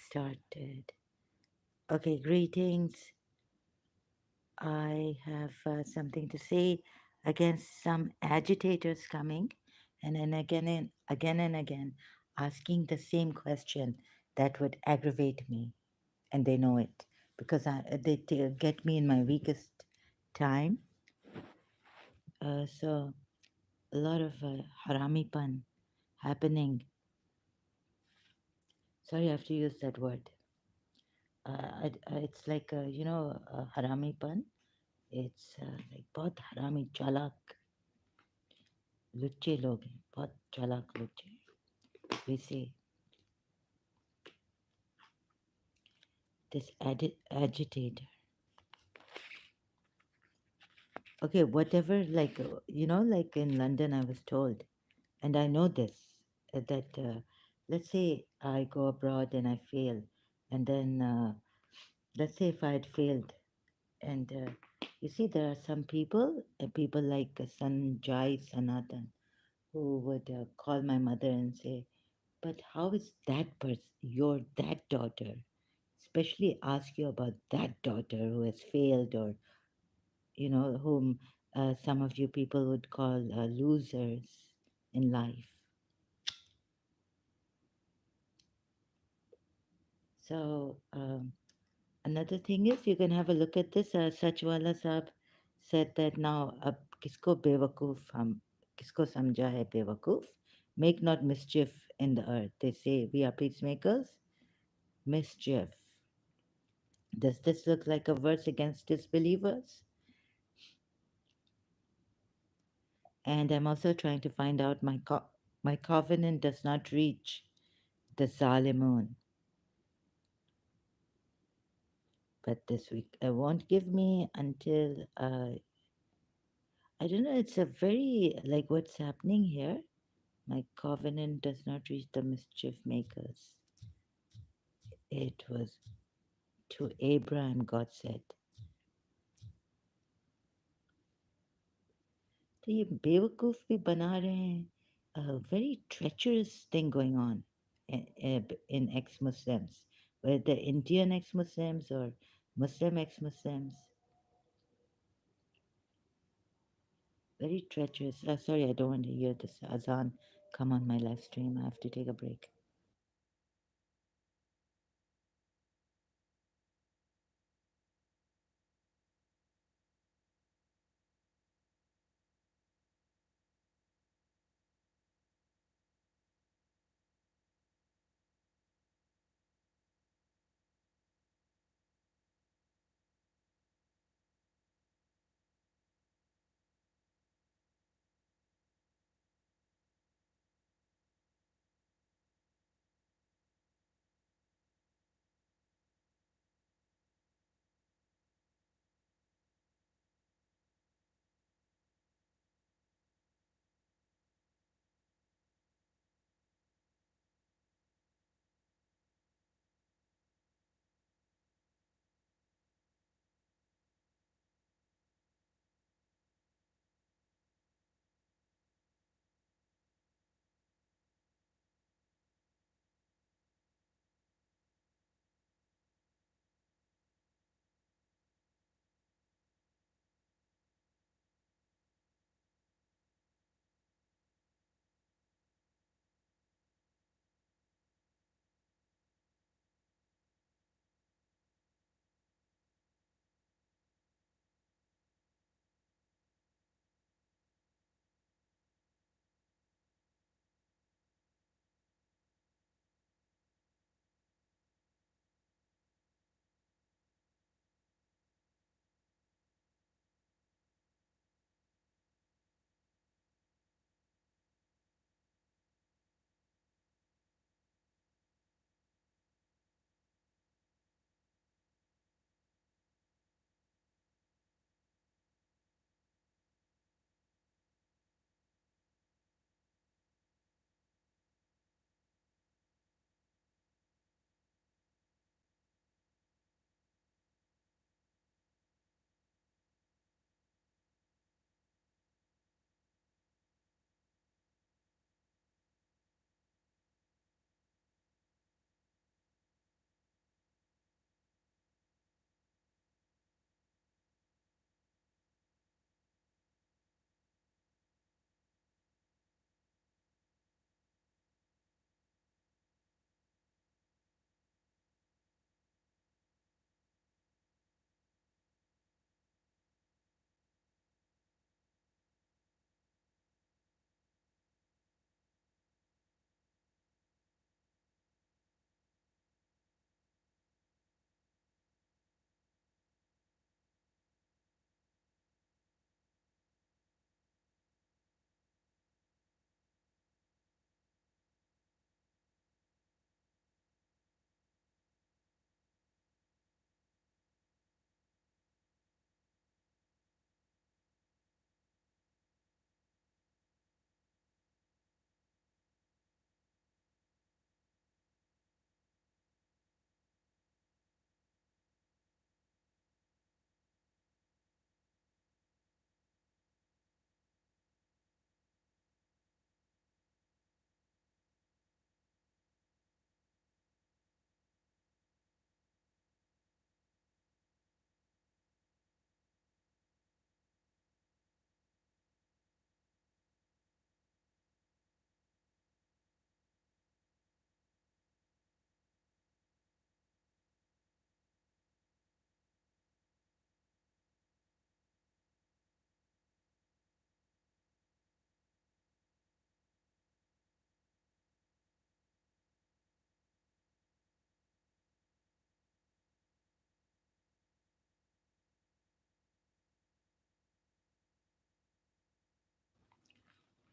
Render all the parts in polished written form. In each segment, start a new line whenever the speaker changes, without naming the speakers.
started. Okay, greetings. I have something to say against some agitators coming and then again asking the same question that would aggravate me, and they know it because get me in my weakest time. So a lot of harami pan happening. Sorry, I have to use that word. It's like harami pan. It's like बहुत हरामी चालाक लुच्चे लोग हैं, बहुत चालाक लुच्चे. We say this agitator. Okay, whatever. Like like in London, I was told, and I know this that let's say I go abroad and I fail, and then let's say if I had failed, and you see there are some people, people like Sanjai, Sanatan, who would call my mother and say, "But how is that person, your that daughter?" Especially ask you about that daughter who has failed, or whom some of you people would call losers in life. So another thing is you can have a look at this. Sachwala Saab said that now ab kisko bewakoof hum kisko samjha hai bewakoof, make not mischief in the earth. They say we are peacemakers. Mischief. Does this look like a verse against disbelievers? And I'm also trying to find out my covenant does not reach the Zalimun. But this week won't give me until I don't know. It's a very like what's happening here. My covenant does not reach the mischief makers. It was to Abraham, God said. तो ये बेवकूफ़ भी बना रहे हैं. A very treacherous thing going on in ex-Muslims, whether Indian ex-Muslims or Muslim ex-Muslims. Very treacherous. Sorry, I don't want to hear this azan come on my live stream. I have to take a break.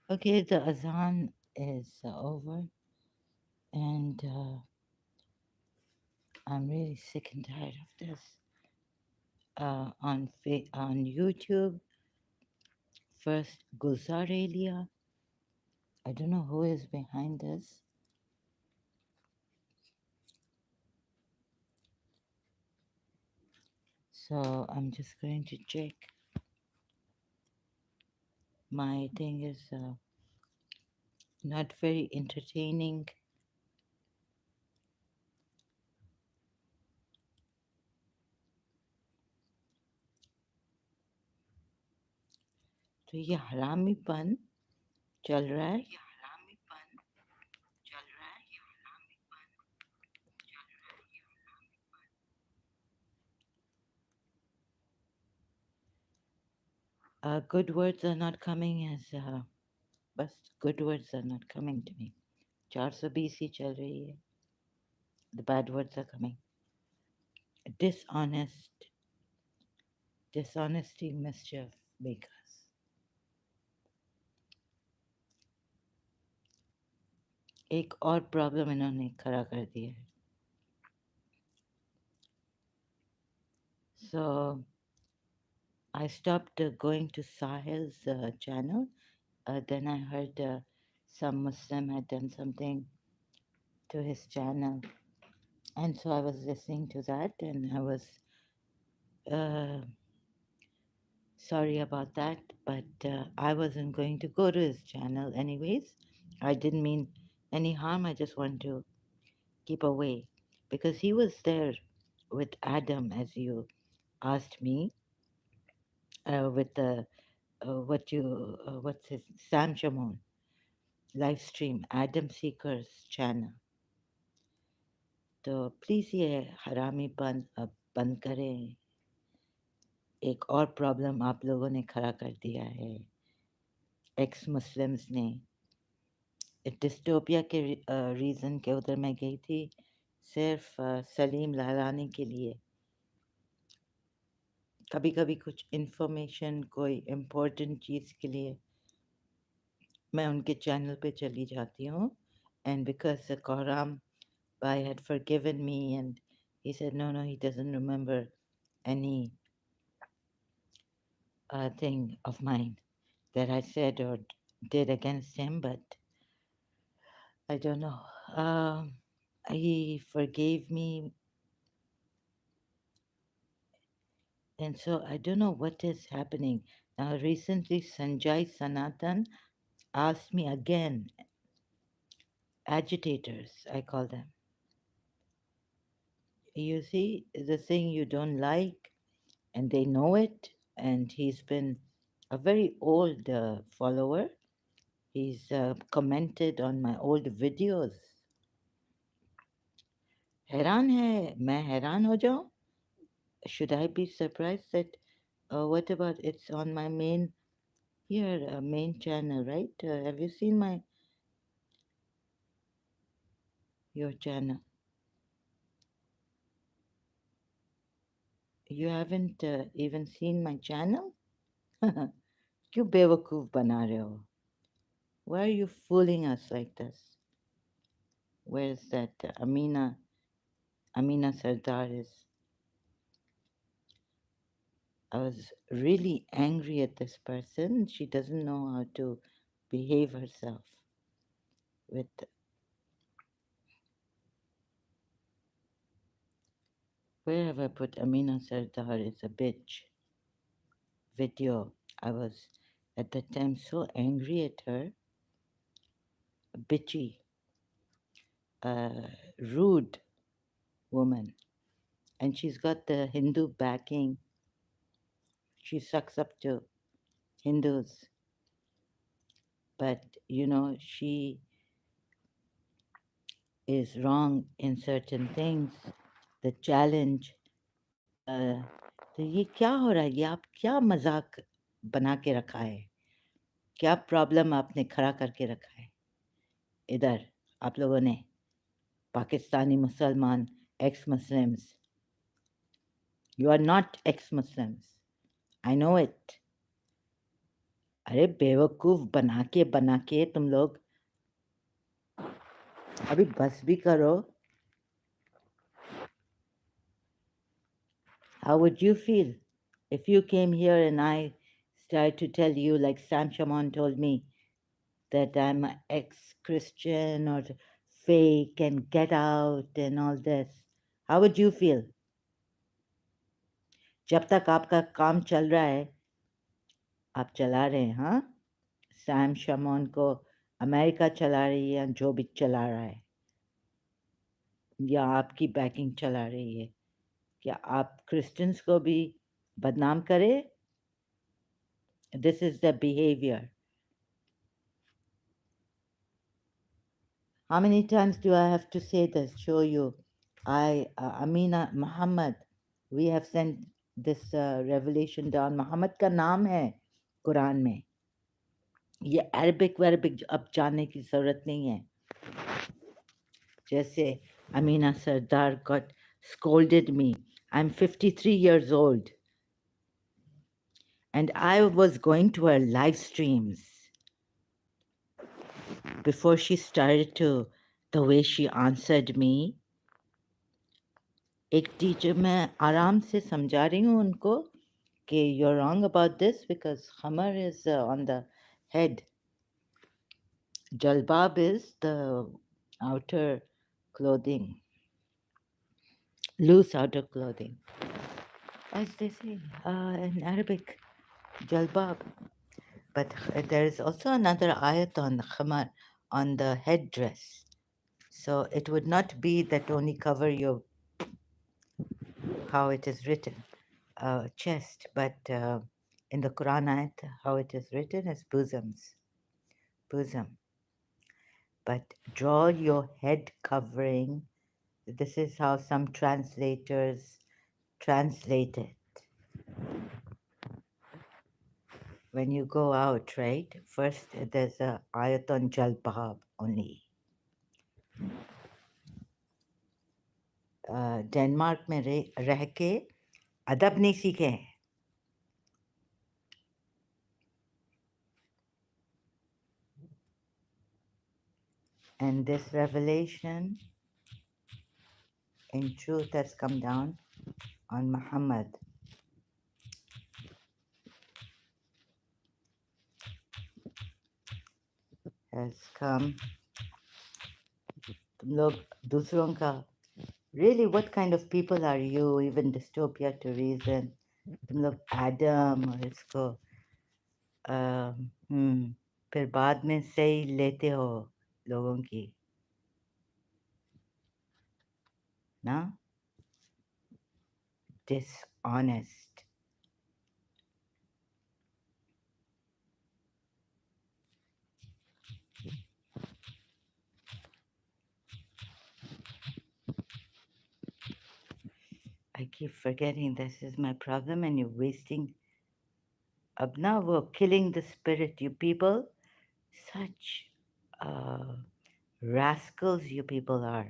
Okay, the azan is over, and I'm really sick and tired of this. On YouTube, first Guzarelia. I don't know who is behind this. So I'm just going to check. My thing is not very entertaining. तो ये हरामीपन चल रहा है. Good words are not coming as बस good words are not coming to me. 420 ही चल रही है. The bad words are coming. Dishonest, dishonesty, mischief makers. एक और प्रॉब्लम इन्होंने खड़ा कर दिया है. So I stopped going to Sahil's channel. Then I heard some Muslim had done something to his channel. And so I was listening to that, and I was uh, sorry about that, but I wasn't going to go to his channel anyways. I didn't mean any harm. I just wanted to keep away because he was there with Adam, as you asked me, with the what's his Sam Shamon live stream, Adam Seeker's channel. तो please ये हरामीपन अब बंद करें. एक और problem आप लोगों ने खड़ा कर दिया है, एक्स मुस्लिम्स ने. डिस्टोपिया के रीज़न के उधर मैं गई थी सिर्फ सलीम लहराने के लिए. कभी कभी कुछ इन्फॉर्मेशन, कोई इम्पोर्टेंट चीज़ के लिए मैं उनके चैनल पे चली जाती हूँ. एंड बिकॉज कोहराम भाई had forgiven me and he said no, he doesn't remember any thing of mine that I said or did against him, but I don't know. He forgave me, and so I don't know what is happening. Now, recently, Sanjai Sanatan asked me again, agitators, I call them. You see, the thing you don't like, and they know it, and he's been a very old follower. He's commented on my old videos. हैरान है, मैं हैरान हो जाऊं? Should I be surprised that what about it's on my main here main channel, right? Have you seen my your channel? You haven't even seen my channel? क्यों बेवकूफ बना रहे हो? Why are you fooling us like this? Where's that Amina Sardar is? I was really angry at this person. She doesn't know how to behave herself with. Where have I put Amina Sardar is a bitch video? I was at the time so angry at her, bitchy, rude woman. And she's got the Hindu backing. She sucks up to Hindus. But, she is wrong in certain things. The challenge. तो ये क्या हो रहा है? ये आप क्या मजाक बना के रखा है? क्या प्रॉब्लम आपने खड़ा करके रखा है इधर आप लोगों ने? पाकिस्तानी मुसलमान, ex-Muslims. You are not ex-Muslims. I know it. अरे बेवकूफ बना के तुम लोग अभी बस भी करो. How would you feel if you came here and I started to tell you, like Sam Shaman told me, that I'm an ex-Christian or fake and get out and all this? How would you feel? जब तक आपका काम चल रहा है, आप चला रहे हैं, हाँ? सैम शमोन को अमेरिका चला रही है, जो भी चला रहा है, या आपकी बैकिंग चला रही है, क्या आप क्रिश्चियंस को भी बदनाम करें? This is the behavior. How many times do I have to say this? Show you. Amina Muhammad, we have sent this revelation down. Muhammad का नाम है कुरान में. ये अरबिक वरबिक अब जानने की ज़रूरत नहीं है. जैसे Amina Sardar got scolded me. I'm 53 years old. And I was going to her live streams before she started to, the way she answered me. एक टीचर मैं आराम से समझा रही हूँ उनको कि you're wrong about this because khamar is on the head. Jalbab is the outer clothing, loose outer clothing. As they say in Arabic, jalbab. But there is also another ayat on khamar, on the headdress. So it would not be that only cover your, how it is written, chest, but in the Quran ayat, how it is written is bosoms, bosom. But draw your head covering. This is how some translators translate it. When you go out, right? First, there's a ayat on jalbab only. Denmark में रह के अदब नहीं सीखे. And this revelation in truth has come down on Muhammad. Has come. तुम लोग दूसरों का, really, what kind of people are you? Even dystopia to reason. तुम लोग Adam और इसको फिर बाद में सही लेते हो लोगों की, ना? Dishonest. I keep forgetting this is my problem and you're wasting. अब ना वो killing the spirit, you people. Such rascals you people are.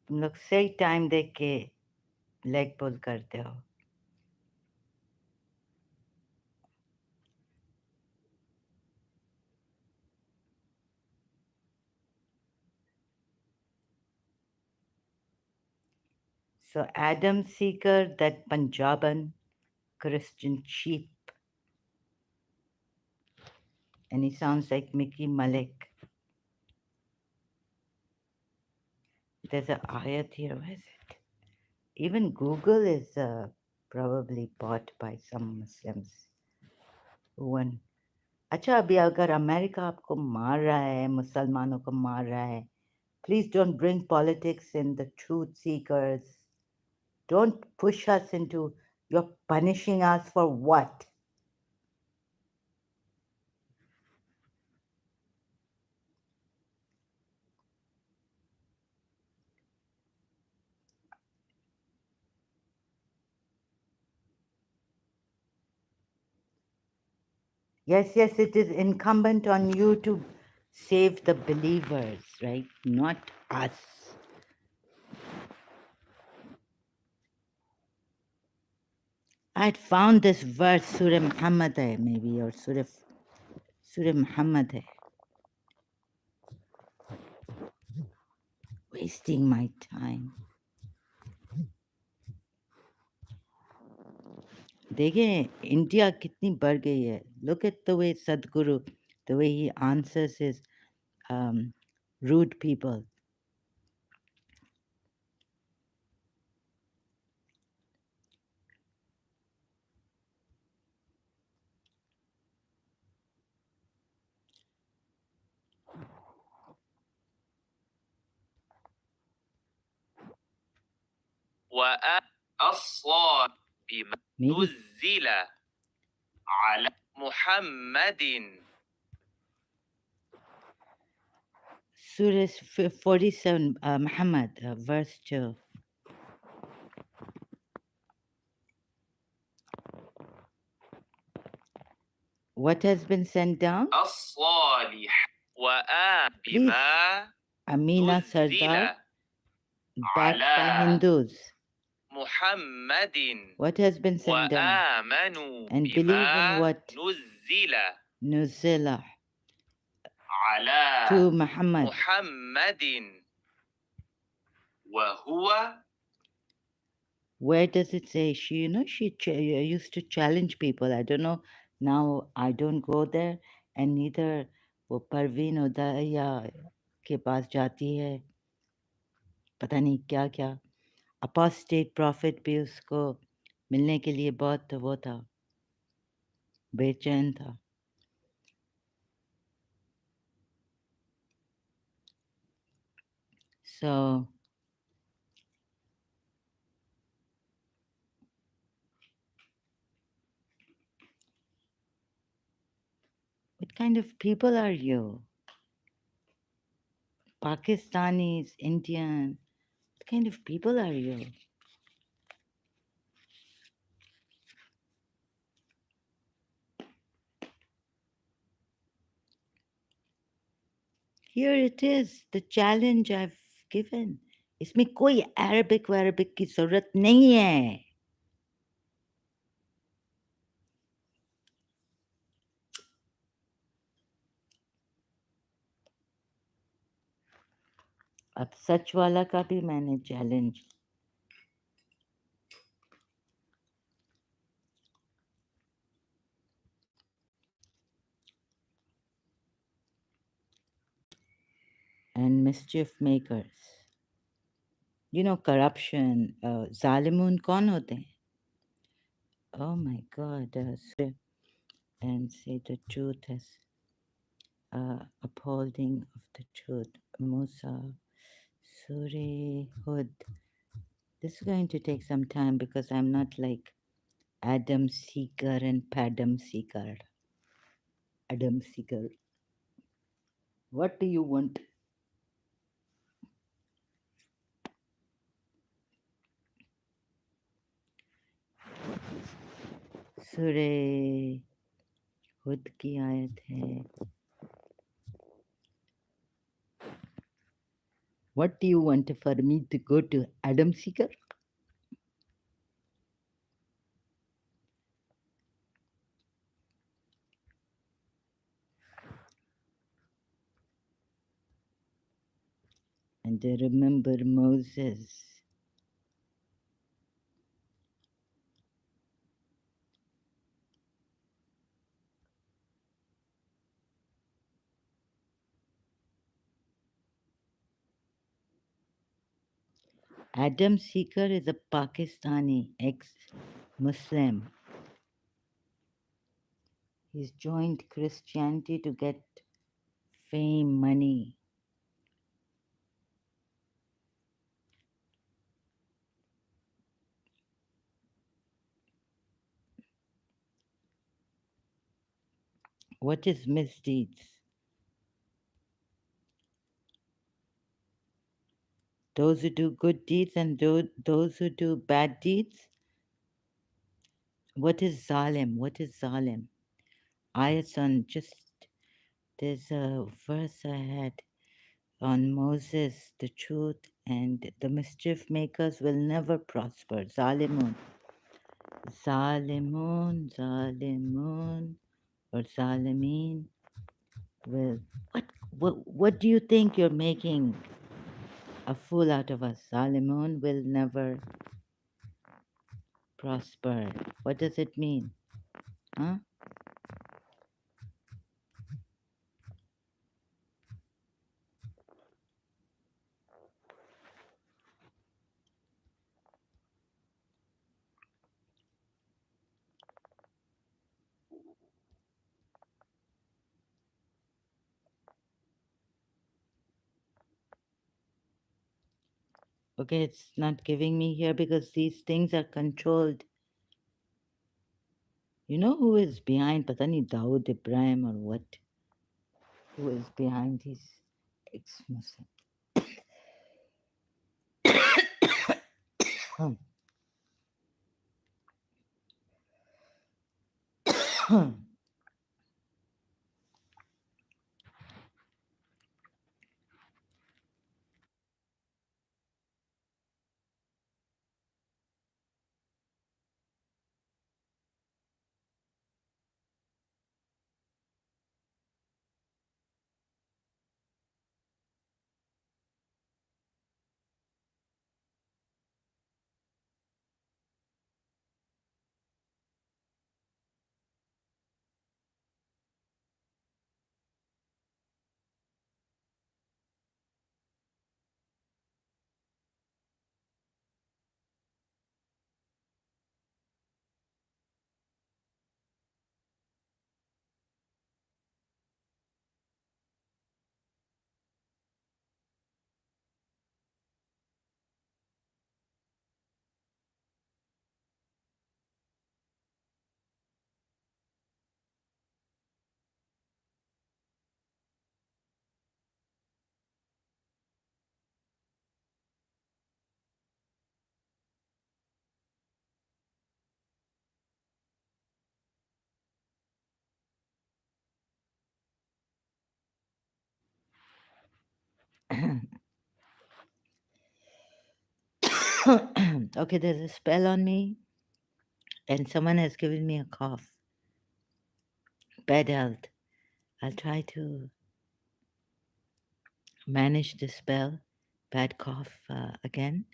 तुम लोग सही टाइम देख के लेग पुल करते हो. So Adam Seeker, that Punjaban Christian sheep, and he sounds like Mickey Malik. There's an ayat here. Where is it? Even Google is probably bought by some Muslims. One. अच्छा अभी अगर America आपको मार रहा है, मुसलमानों को मार रहा है, please don't bring politics in the truth seekers. Don't push us into, you're punishing us for what? Yes, yes, it is incumbent on you to save the believers, right? Not us. I'd found this verse, Surah Muhammad hai, maybe, or Surah Muhammad hai. Wasting my time. देखिए India कितनी बढ़ गई है. Look at the way Sadhguru, the way he answers his rude people. وأصلا بما نزل على محمد. Surah 47, Muhammad, verse 2. What has been sent down? الصالح Please, بما Amina Sardar, backed by Hindus. محمد What has been sent down? وآمنوا And believe in what? نزل على to Muhammad. محمد وهو. Where does it say she? She used to challenge people. I don't know. Now I don't go there, and neither वो परवीन उदया के पास जाती है. पता नहीं क्या क्या. Apostate prophet भी उसको मिलने के लिए बहुत वो था, बेचैन था. So what kind of people are you? Pakistanis, Indian. What kind of people are you? Here it is, the challenge I've given. इसमें कोई Arabic वैरबिक की ज़रूरत नहीं है. अब सच वाला का भी मैंने challenge. And mischief makers. You know corruption. ज़ालिमून कौन होते हैं? Oh my God. And say the truth as upholding of the truth. Musa, Surah Hud. This is going to take some time because I'm not like Adam Seeker and Padam Seeker. Adam Seeker. What do you want? सूरह हुद की आयत है. What do you want for me to go to Adam Seeker? And I remember Moses. Adam Seeker is a Pakistani ex-Muslim. He's joined Christianity to get fame, money. What is misdeeds? Those who do good deeds and those who do bad deeds? What is zalim? What is zalim? Ayats on just, there's a verse I had on Moses, the truth, and the mischief makers will never prosper. Zalimun. Zalimun or Zalimin will. What do you think you're making a fool out of us? Zalimun will never prosper. What does it mean? Huh? Okay, it's not giving me here because these things are controlled. You know who is behind Patani Dawood Ibrahim or what? Who is behind these ex-Muslim? Okay, there's a spell on me, and someone has given me a cough. Bad health. I'll try to manage the spell. Bad cough again.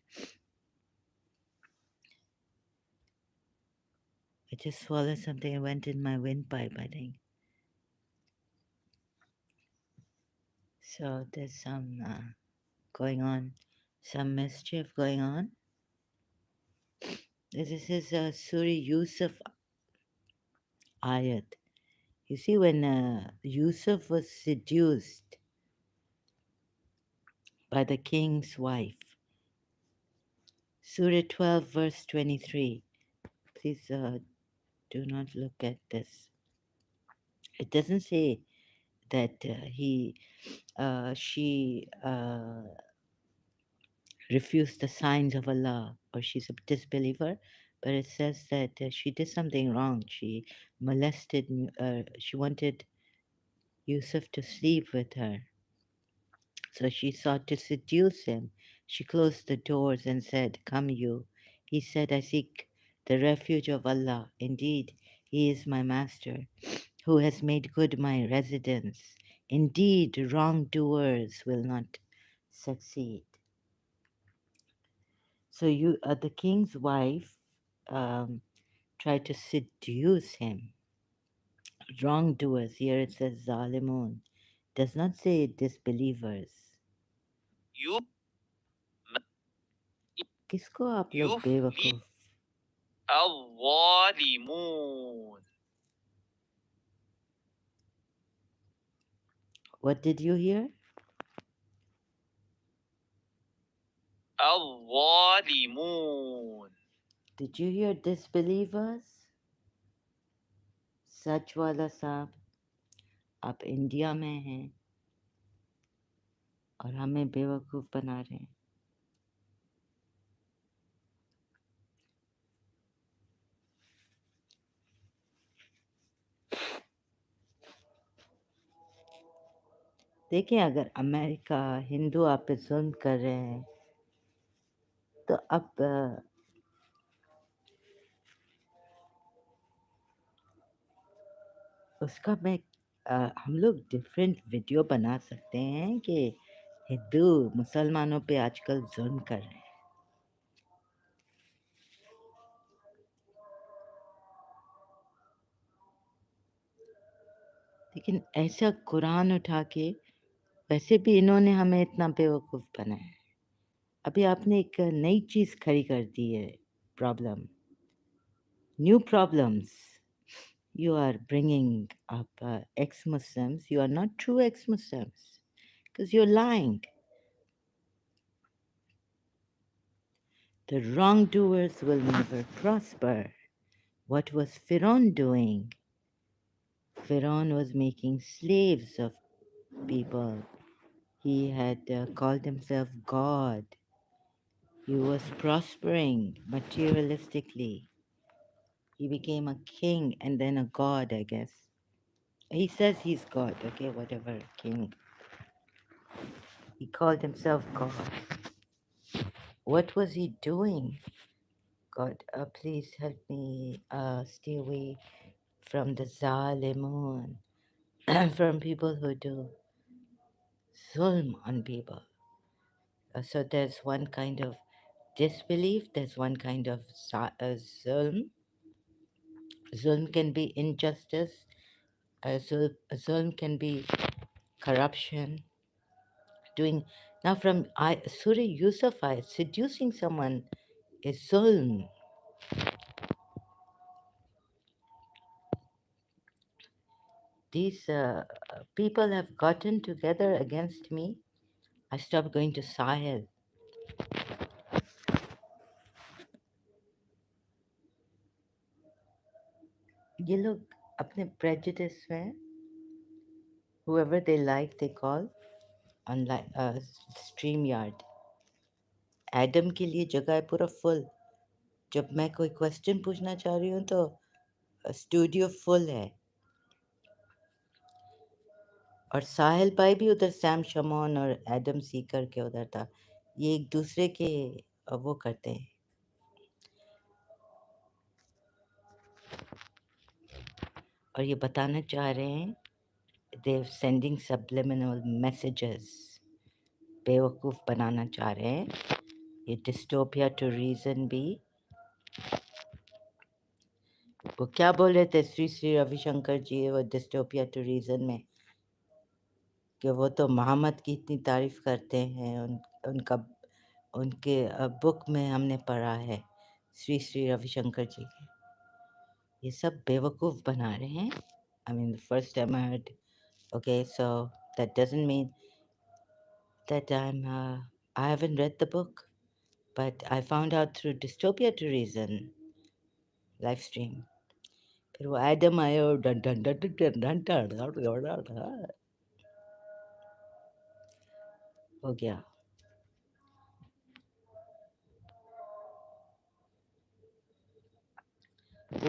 I just swallowed something and went in my windpipe, I think. So there's some going on, some mischief going on. This is Suri Yusuf ayat. You see, when Yusuf was seduced by the king's wife, Surah 12, verse 23. Please do not look at this. It doesn't say that she refused the signs of Allah or she's a disbeliever, but it says that she did something wrong. She molested, she wanted Yusuf to sleep with her. So she sought to seduce him. She closed the doors and said, "Come, you." He said, "I seek the refuge of Allah. Indeed, He is my master, who has made good my residence. Indeed, wrongdoers will not succeed." So the king's wife um, tried to seduce him. Wrongdoers, here it says zalimun, does not say disbelievers. You किसको आप लोग बेवकूफ الظالمون. What did you hear? الظالمون. Did you hear disbelievers? सच वाला साहब, आप India में हैं और हमें बेवकूफ़ बना रहे हैं. देखिए, अगर अमेरिका हिंदू आप पे जुल्म कर रहे हैं तो अब उसका मैं हम लोग डिफरेंट वीडियो बना सकते हैं कि हिंदू मुसलमानों पे आजकल जुल्म कर रहे हैं। लेकिन ऐसा कुरान उठा के, वैसे भी इन्होंने हमें इतना बेवकूफ़ बनाया है। अभी आपने एक नई चीज़ खड़ी कर दी है, problem, new problems you are bringing up ex-Muslims. You are not true ex-Muslims because you're lying. The wrongdoers will never prosper. What was Pharaoh doing? Pharaoh was making slaves of people. He had called himself God. He was prospering materialistically. He became a king and then a god, I guess. He says he's God, okay, whatever, king. He called himself God. What was he doing? God, please help me stay away from the Zalimun, from people who do zulm on people. So there's one kind of disbelief, there's one kind of zulm. Zulm can be injustice, zulm can be corruption. Doing now from Surah Yusuf, seducing someone is zulm. These people have gotten together against me. I stopped going to Sahel. ये लोग अपने prejudice में whoever they like they call on stream yard. Adam के लिए जगह है पूरा full. जब मैं कोई क्वेश्चन पूछना चाह रही हूँ तो स्टूडियो फुल है. और साहिल भाई भी उधर सैम शमोन और एडम सीकर के उधर था. ये एक दूसरे के वो करते हैं. और ये बताना चाह रहे हैं they sending subliminal messages. बेवकूफ़ बनाना चाह रहे हैं. ये डिस्टोपिया टू रीज़न भी. वो क्या बोल रहे थे श्री श्री रविशंकर जी वो डिस्टोपिया टू रीज़न में कि वो तो मोहम्मद की इतनी तारीफ़ करते हैं. उनका उनके बुक में हमने पढ़ा है श्री श्री रविशंकर जी के. ये सब बेवकूफ़ बना रहे हैं. I mean first time I heard. Okay so that doesn't mean that I haven't read the book, but I found out through Dystopia to Reason live stream. फिर वो एडम आए और done done done done done done done हो गया.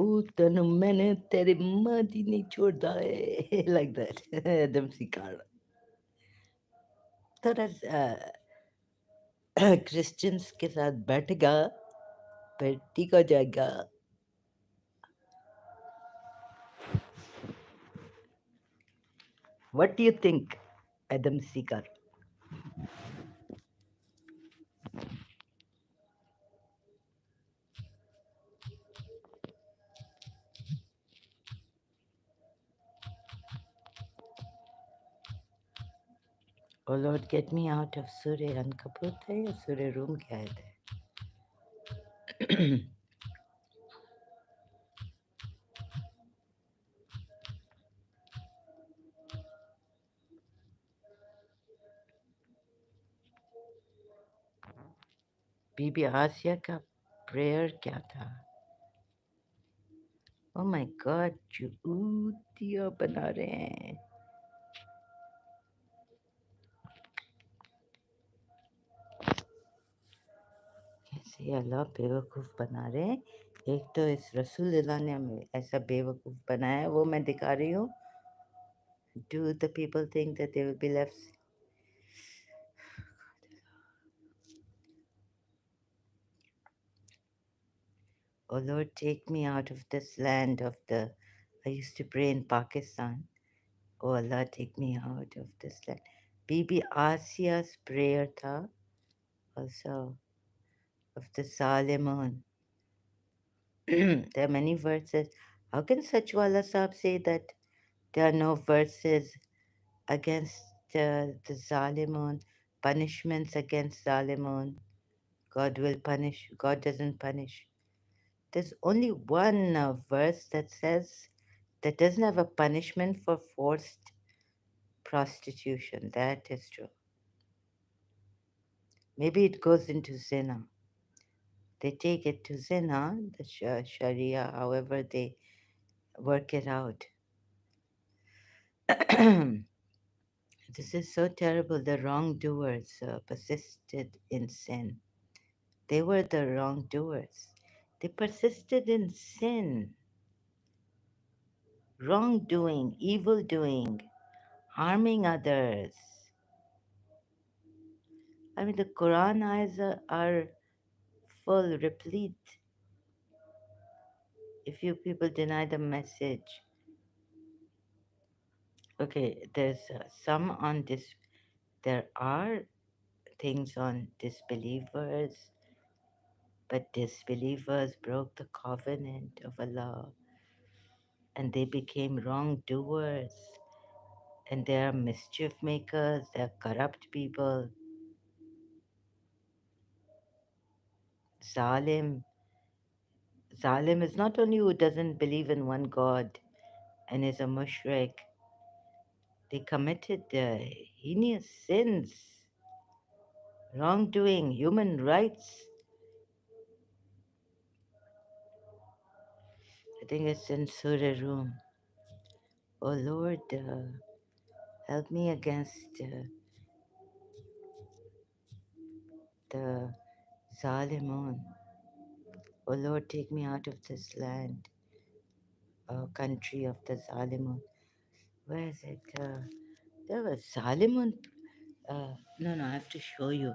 ओ तनु मैंने तेरी माटी नहीं छोड़ा है. Like that. एडम सिकार थोड़ा क्रिश्चियंस के साथ बैठेगा फिर ठीक हो जाएगा. What do you think, Adam सिकार? Oh Lord, get me out of सूर्य अनकपूर थे या सूर्य रूम के आए थे. बीबी आसिया का प्रेयर क्या था? ओ माय गॉड, चूतिया बना रहे हैं. कैसे ये अल्लाह बेवकूफ़ बना रहे हैं. एक तो इस रसूलुल्लाह ने हमें ऐसा बेवकूफ़ बनाया है, वो मैं दिखा रही हूँ. Do the people think that they will be left? Oh Lord, take me out of this land of the I used to pray in Pakistan. Oh Allah, take me out of this land. Bibi Asia's prayer tha also of the Salimun. There are many verses. How can Sachwala Sahib say that there are no verses against the Zalimun, punishments against Zalimun? God will punish, God doesn't punish. There's only one verse that says that doesn't have a punishment for forced prostitution. That is true. Maybe it goes into zina. They take it to zina, the Sharia, however they work it out. This is so terrible. The wrongdoers persisted in sin. They were the wrongdoers. They persisted in sin, wrongdoing, evil doing, harming others. I mean, the Quran eyes are full, replete. If you people deny the message, okay, there's some on this. There are things on disbelievers, but disbelievers broke the covenant of Allah and they became wrongdoers and they are mischief makers, they are corrupt people. Zalim. Zalim is not only who doesn't believe in one God and is a mushrik, they committed heinous sins, wrongdoing, human rights. I think it's in Surah Room. Oh Lord, help me against the Zalimun. Oh Lord, take me out of this land, country of the Zalimun. Where is it? There was Zalimun. No, I have to show you.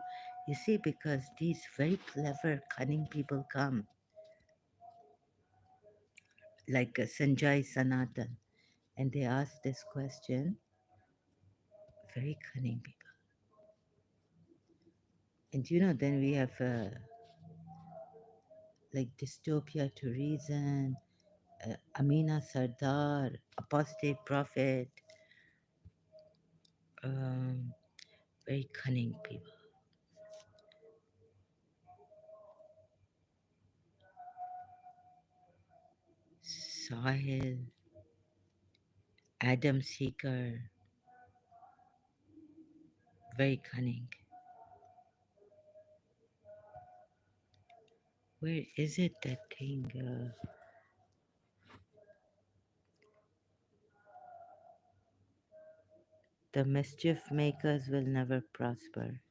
You see, because these very clever, cunning people come, like Sanjai Sanatan, and they ask this question. Very cunning people. And then we have like dystopia to reason, Amina Sardar, apostate prophet, um, very cunning people. Sahil, Adam Seeker, very cunning. Where is it, that thing? The mischief makers will never prosper.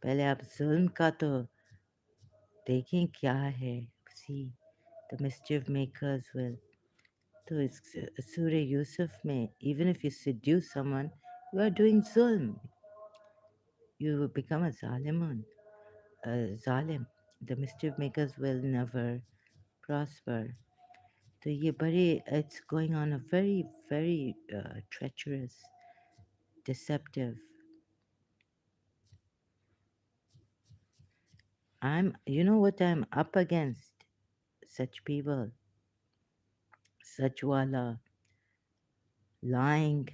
पहले आप जुल्म का तो देखें क्या है. See, the mischief makers will. तो इस सूर्य यूसुफ में, even if you seduce someone, you are doing zulm. You become a zalimun, a zalim. The mischief makers will never prosper. So ये बड़े, it's going on a very, very treacherous, deceptive. You know what I'm up against? Such people, such wala, lying,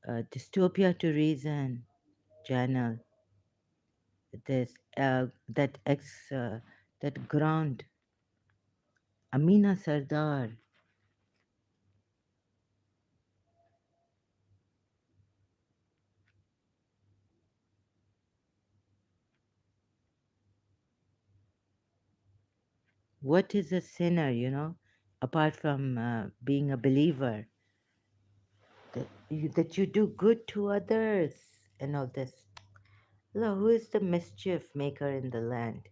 dystopia to reason, channel. This that that ground, Amina Sardar. What is a sinner? Apart from being a believer, that you do good to others and all this. Now, who is the mischief maker in the land?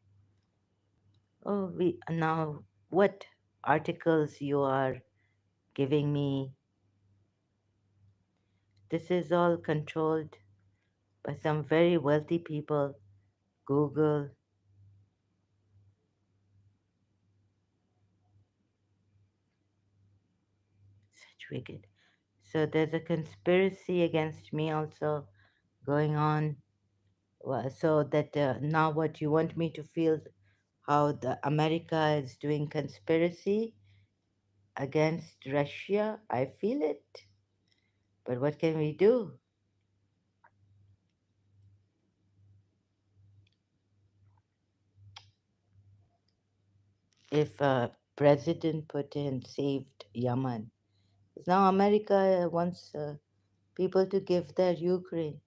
Oh, we now what articles you are giving me? This is all controlled by some very wealthy people. Google, wicked. So there's a conspiracy against me also going on. So that now what you want me to feel how the America is doing conspiracy against Russia? I feel it. But what can we do? If President Putin saved Yemen, now America wants people to give their Ukraine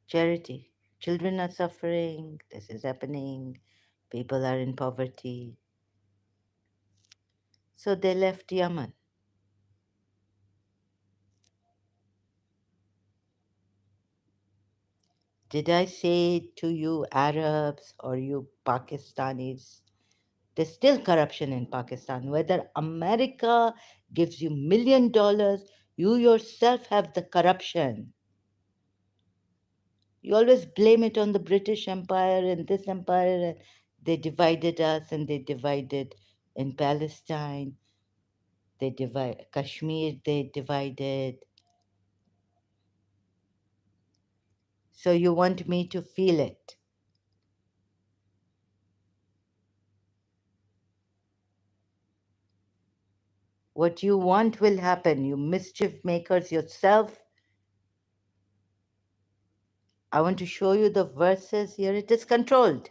charity. Children are suffering. This is happening. People are in poverty. So they left Yemen. Did I say to you Arabs or you Pakistanis? There's still corruption in Pakistan. Whether America gives you $1 million, you yourself have the corruption. You always blame it on the British Empire and this empire. And they divided us and they divided in Palestine. They divide Kashmir, they divided. So you want me to feel it. What you want will happen. You mischief makers yourself. I want to show you the verses here. It is controlled.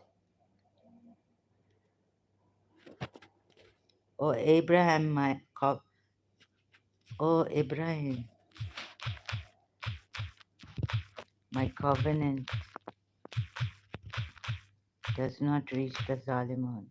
Oh, Abraham, oh, Abraham, my covenant does not reach the Zalimun.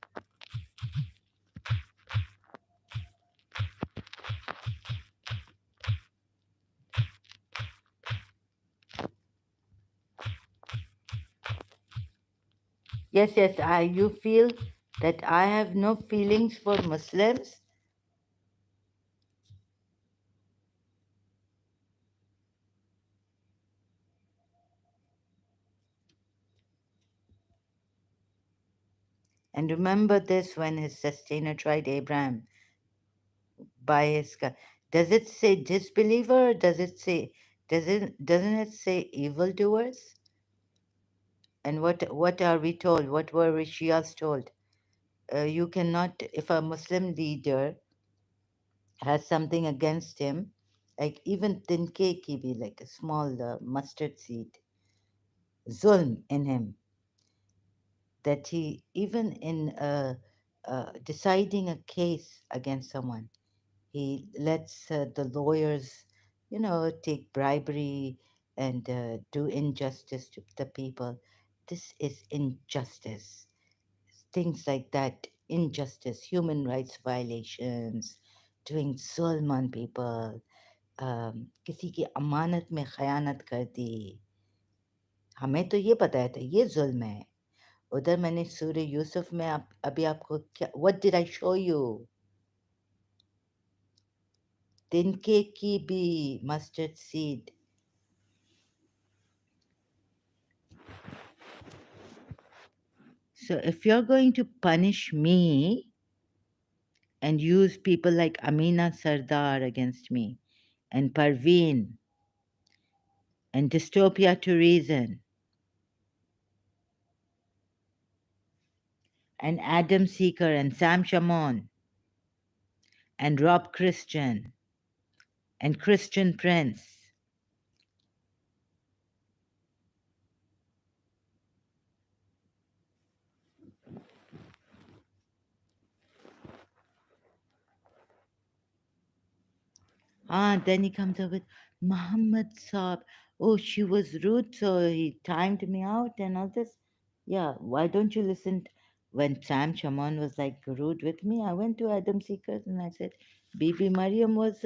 Yes, yes, you feel that I have no feelings for Muslims? And remember this when his sustainer tried Abraham by his. Does it say disbeliever? Or doesn't it say evildoers? And what are we told? What were we Shias told? You cannot, if a Muslim leader has something against him, like even tinke ki bhi, like a small mustard seed, zulm in him, that he, even in deciding a case against someone, he lets the lawyers, take bribery and do injustice to the people. This is injustice. Things like that, injustice, human rights violations, doing zulm on people, किसी की अमानत में खयानत कर दी. हमें तो ये बताया था ये जुल्म है. उधर मैंने सूर्य यूसुफ में अभी आपको क्या, what did I show you? तिनके की भी mustard seed. So if you're going to punish me and use people like Amina Sardar against me and Parveen and Dystopia to Reason and Adam Seeker and Sam Shamon and Rob Christian and Christian Prince. Then he comes up with Muhammad Saab. Oh, she was rude, so he timed me out and all this. Yeah, why don't you listen? When Sam Shaman was like rude with me, I went to Adam Seekers and I said, Bibi Mariam was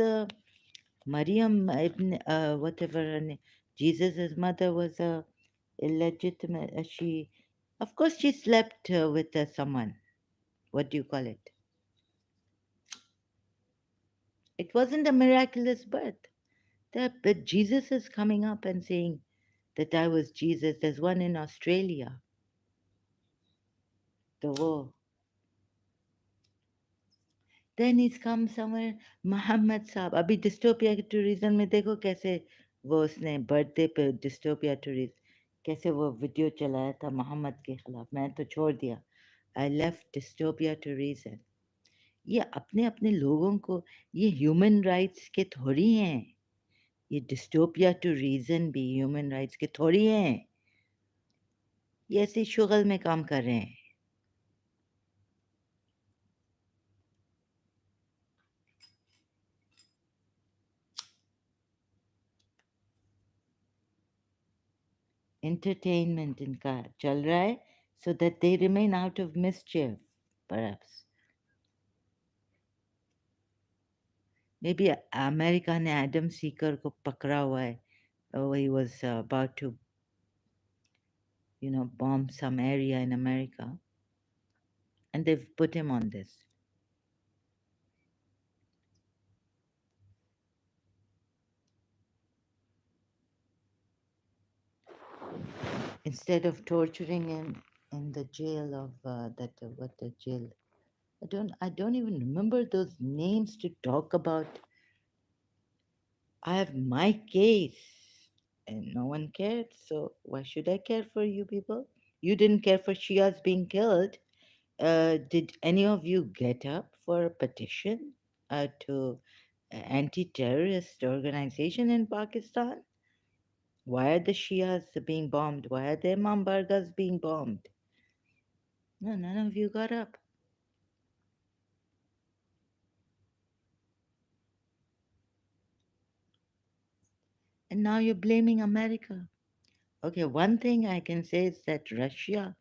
Mariam, whatever her name, Jesus' mother was illegitimate. Of course, she slept with someone. What do you call it? It wasn't a miraculous birth. But Jesus is coming up and saying that I was Jesus. There's one in Australia. The war. Then he's come somewhere, Mohammad साहब अभी dystopia के tourism में देखो कैसे वो उसने birthday पे dystopia tourist कैसे वो वीडियो चलाया था मोहम्मद के खिलाफ मैं तो छोड़ दिया आई लेफ्ट डिस्टोपिया टूरिज्म ये अपने अपने लोगों को ये ह्यूमन राइट्स के थोड़ी हैं ये डिस्टोपिया टू रीजन भी ह्यूमन राइट्स के थोड़ी हैं ये ऐसे शुगल में काम कर रहे हैं entertainment इनका चल रहा है so that they remain out of mischief perhaps maybe America ने एडम सीकर को पकड़ा हुआ है he was about to bomb some area in America and they've put him on this instead of torturing him in the jail of that what the jail I don't even remember those names to talk about I have my case and no one cared so why should I care for you people you didn't care for Shias being killed did any of you get up for a petition to anti-terrorist organization in Pakistan why are the Shias being bombed why are the Imam Bargas being bombed no none of you got up. And now you're blaming America. Okay, one thing I can say is that Russia,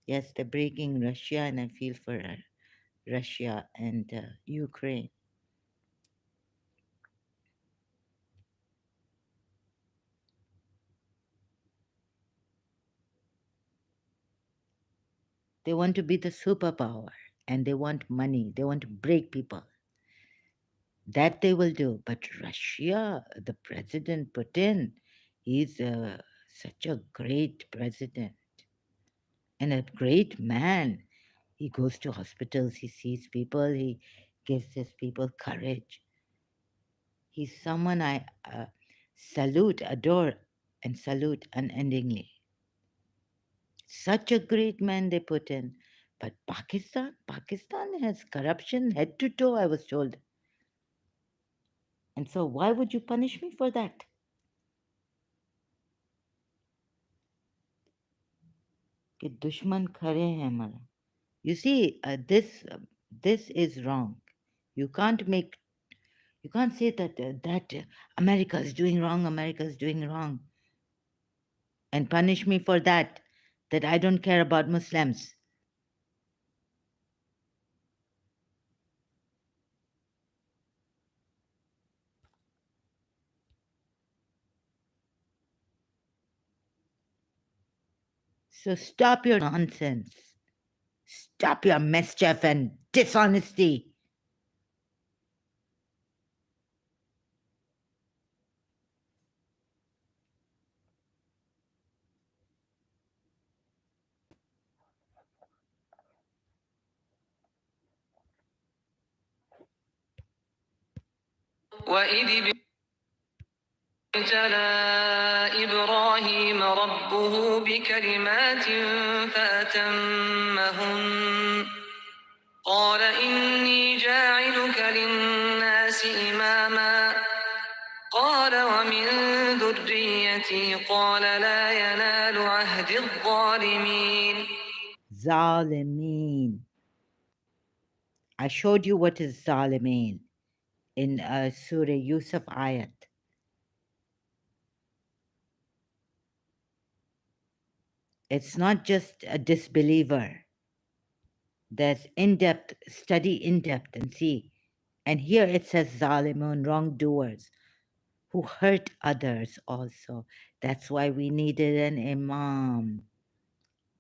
yes, they're breaking Russia, and I feel for Russia and Ukraine. They want to be the superpower and they want money. They want to break people. That they will do. But Russia, the president Putin, he's such a great president and a great man. He goes to hospitals, he sees people, he gives his people courage. He's someone I salute, adore, and salute unendingly. Such a great man they put in. But Pakistan has corruption head to toe, I was told. And so why would you punish me for that? कि दुश्मन खड़े हैं हमारा. You see, this is wrong. You can't make, you can't say that America is doing wrong, America is doing wrong, and punish me for that I don't care about Muslims. So stop your nonsense. Stop your mischief and dishonesty. وإذ ابتلى إبراهيم ربه بكلمات فأتمهن قال إني جاعلك للناس إماما قال ومن ذريتي قال لا ينال عهد الظالمين Zalimin. I showed you what is Zalimin in Surah Yusuf ayat. It's not just a disbeliever. There's in-depth, study in-depth and see. And here it says Zalimun, wrongdoers, who hurt others also. That's why we needed an imam,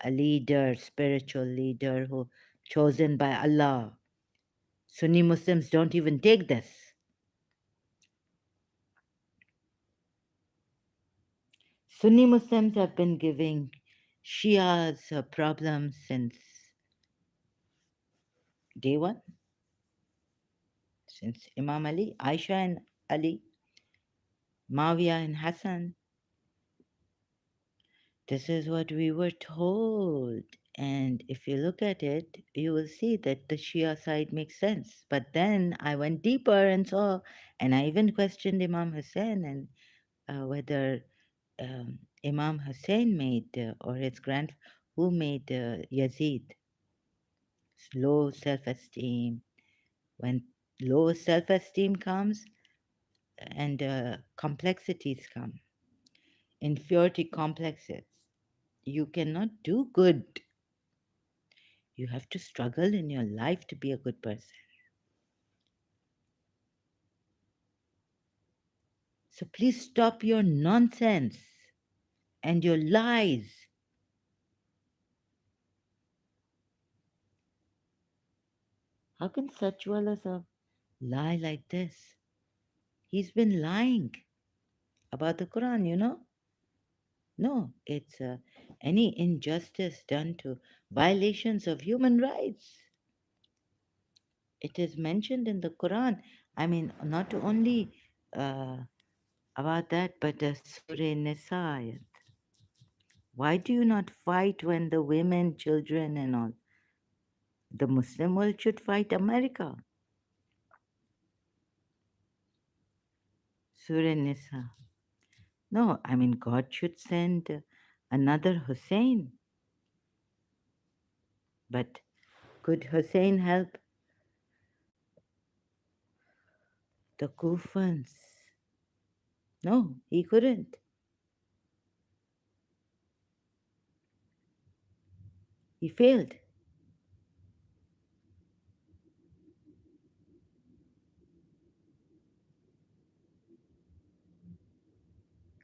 a leader, spiritual leader who chosen by Allah. Sunni Muslims don't even take this. Sunni Muslims have been giving Shias problems since day one. since Imam Ali, Aisha and Ali, Mawiya and Hassan. This is what we were told. And if you look at it, you will see that the Shia side makes sense. But then I went deeper and saw, and I even questioned Imam Hussein and whether Imam Hussein made, or his grand, who made Yazid low self esteem. When low self esteem comes and complexities come, inferiority complexes, you cannot do good. You have to struggle in your life to be a good person. So please stop your nonsense and your lies. How can Sachwala Sahib lie like this? He's been lying about the Quran, you know? No, it's any injustice done to violations of human rights. It is mentioned in the Quran. I mean, not only uh, about that, but Surah Nisa. Why do you not fight when the women, children, and all? The Muslim world should fight America. Surah Nisa. No, I mean, God should send another Hussein. But could Hussein help the Kufans? No, he couldn't. He failed.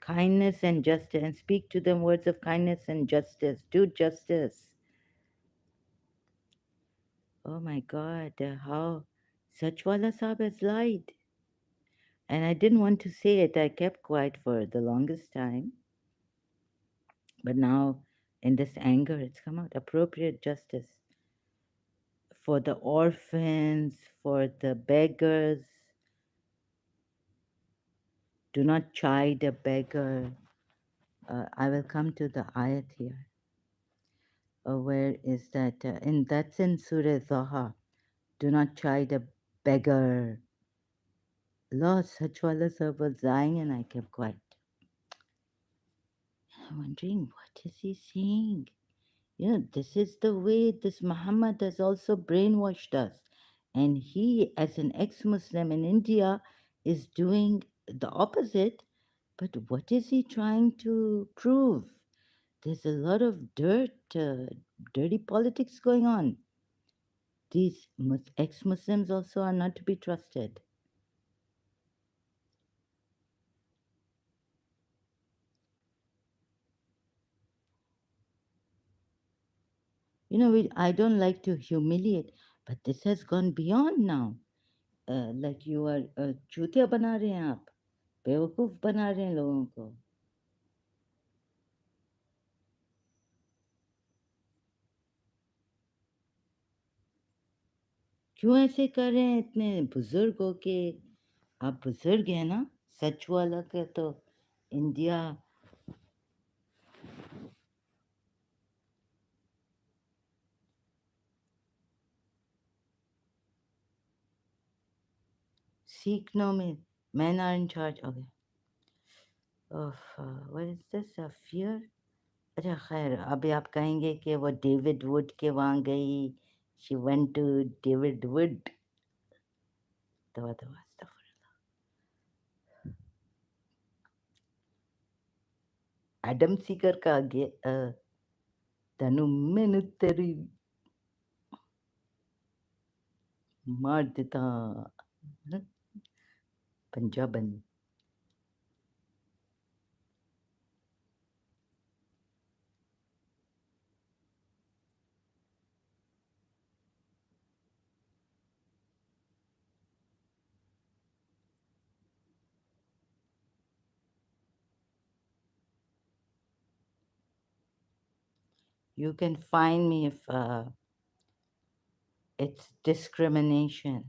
Kindness and justice, and speak to them words of kindness and justice. Do justice. Oh my God, how Sachwala Saab has lied. And I didn't want to say it. I kept quiet for the longest time. But now, in this anger, it's come out. Appropriate justice for the orphans, for the beggars. Do not chide a beggar. I will come to the ayat here. Where is that? That's in Surah Zaha. Do not chide a beggar. Lord, Sachwala Sahib was lying and I kept quiet. I'm wondering, what is he saying? You know, this is the way this Muhammad has also brainwashed us. And he, as an ex Muslim in India, is doing the opposite. But what is he trying to prove? There's a lot of dirty politics going on. These ex Muslims also are not to be trusted. You know, I don't like to humiliate, but this has gone beyond now. Like you are चूतिया बना रहे हैं आप बेवकूफ बना रहे हैं लोगों को क्यों ऐसे कर रहे हैं इतने बुजुर्ग हो के आप बुजुर्ग हैं ना सच वाला का तो इंडिया सीखने में men are in charge okay of what is this a fear अच्छा खैर अभी आप कहेंगे कि वो डेविड वुड के वहाँ गई she went to David would दवा दवा एडम सीकर का आगे तनु मैंने तेरी मार देता पंजाबन you can find me if it's discrimination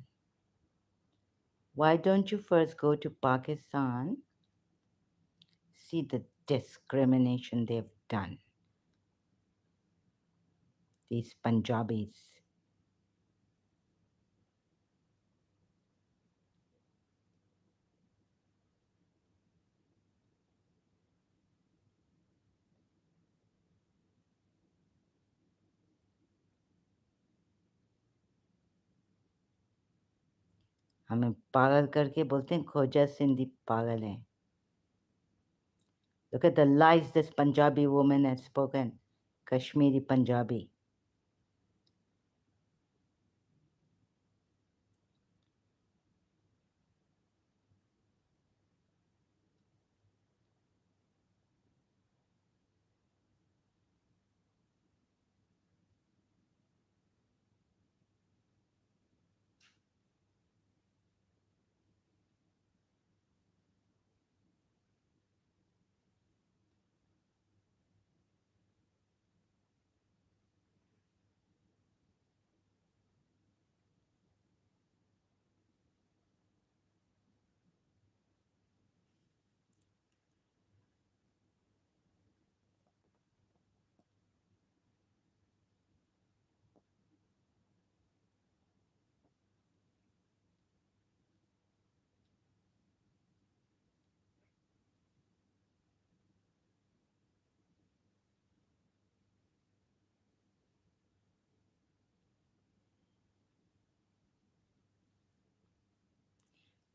Why don't you first go to Pakistan, see the discrimination they've done, these Punjabis? हमें पागल करके बोलते हैं खोजा सिंधी पागल हैं. Look at the lies this Punjabi woman has spoken. Kashmiri Punjabi.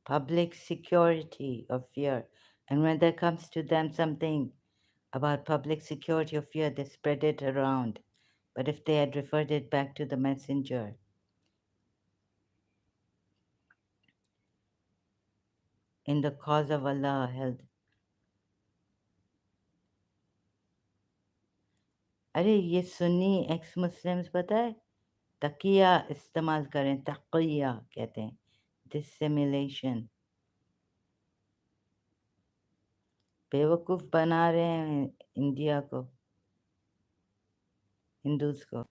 Public security of fear. And when there comes to them something about public security of fear, they spread it around. But if they had referred it back to the messenger, in the cause of Allah held. अरे ये Sunni x Muslims पता है तकिया इस्तेमाल करें तकिया कहते हैं डिसिमिलेशन बेवकूफ़ बना रहे हैं इंडिया को हिंदूज को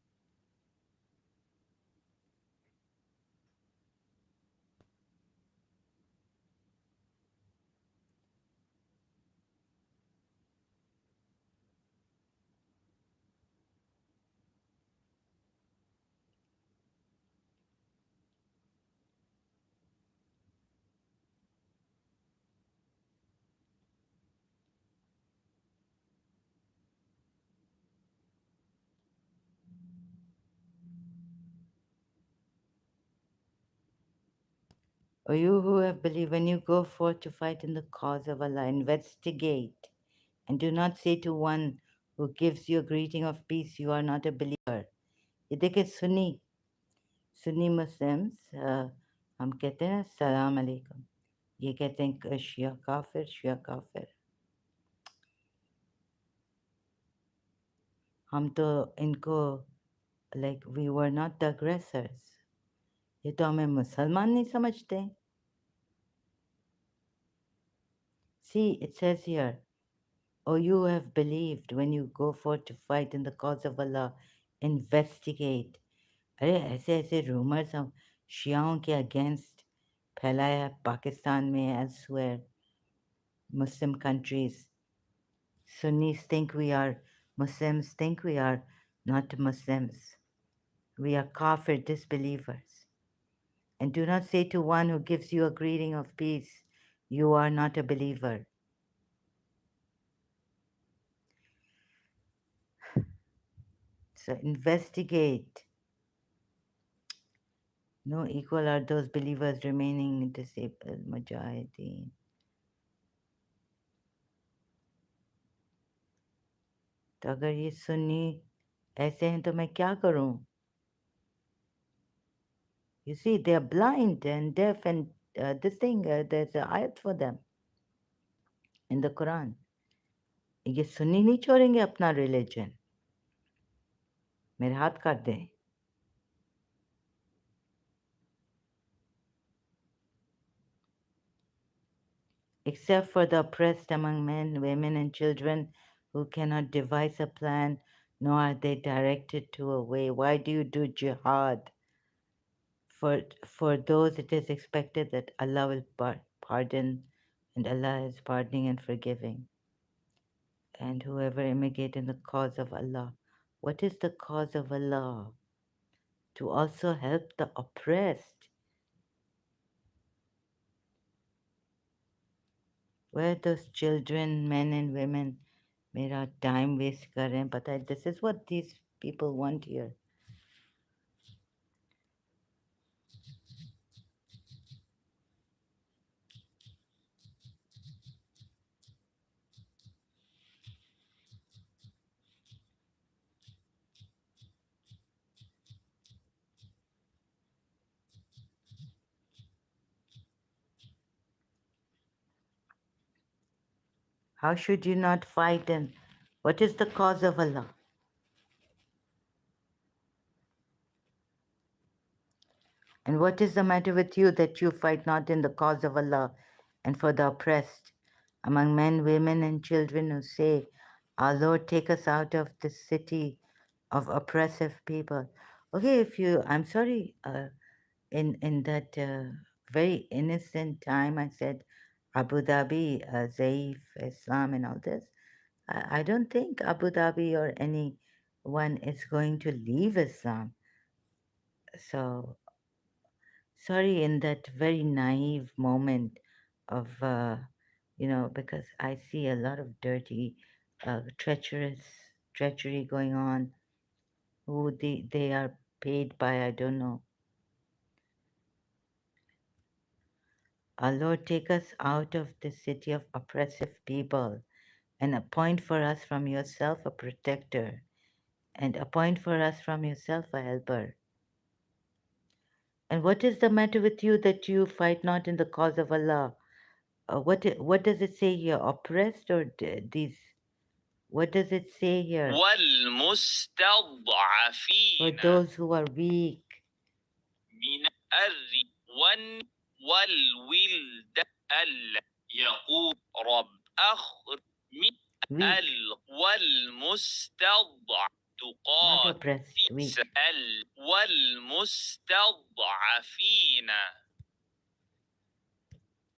or you who have believed, when you go forth to fight in the cause of Allah, investigate and do not say to one who gives you a greeting of peace, you are not a believer. ये देखिए Sunni Muslims हम कहते हैं सलाम अलैकुम ये कहते हैं शिया काफिर हम तो इनको like we were not the aggressors ये तो हमें मुसलमान नहीं समझते See, it says here, oh, you have believed when you go forth to fight in the cause of Allah, investigate. अरे ऐसे ऐसे रूमर्स हम शियाओं के अगेंस्ट फैलाया है पाकिस्तान में elsewhere Muslim countries. Sunnis think we are Muslims think we are not Muslims. We are kafir disbelievers. And do not say to one who gives you a greeting of peace, you are not a believer. So investigate. No equal are those believers remaining disabled mujahideen. तो अगर ये सुन्नी ऐसे हैं तो मैं क्या करूं? You see, they are blind and deaf and this thing, there's an ayat for them in the Quran. ये सुन्नी नहीं छोड़ेंगे अपना religion. मेरे हाथ काट दें. Except for the oppressed among men, women, and children who cannot devise a plan, nor are they directed to a way. Why do you do jihad? For those it is expected that Allah will pardon, and Allah is pardoning and forgiving. And whoever immigrate in the cause of Allah, what is the cause of Allah? To also help the oppressed. Where those children, men and women, मेरा time waste कर रहे हैं, पता है, this is what these people want here. How should you not fight, and what is the cause of Allah? And what is the matter with you that you fight not in the cause of Allah and for the oppressed, among men, women, and children who say, our Lord, take us out of this city of oppressive people? Okay, if you, I'm sorry, in that very innocent time, I said Abu Dhabi, Zaif, Islam, and all this. I don't think Abu Dhabi or anyone is going to leave Islam. So sorry, in that very naive moment of, because I see a lot of dirty, treachery going on. Who they are paid by, I don't know. Our Lord, take us out of the city of oppressive people and appoint for us from yourself a protector, and appoint for us from yourself a helper. And what is the matter with you that you fight not in the cause of Allah? What does it say here? Oppressed or these? What does it say here? For those who are weak. من والولد يقول رب weak. والمستضعف not oppressed, weak. والمستضعفين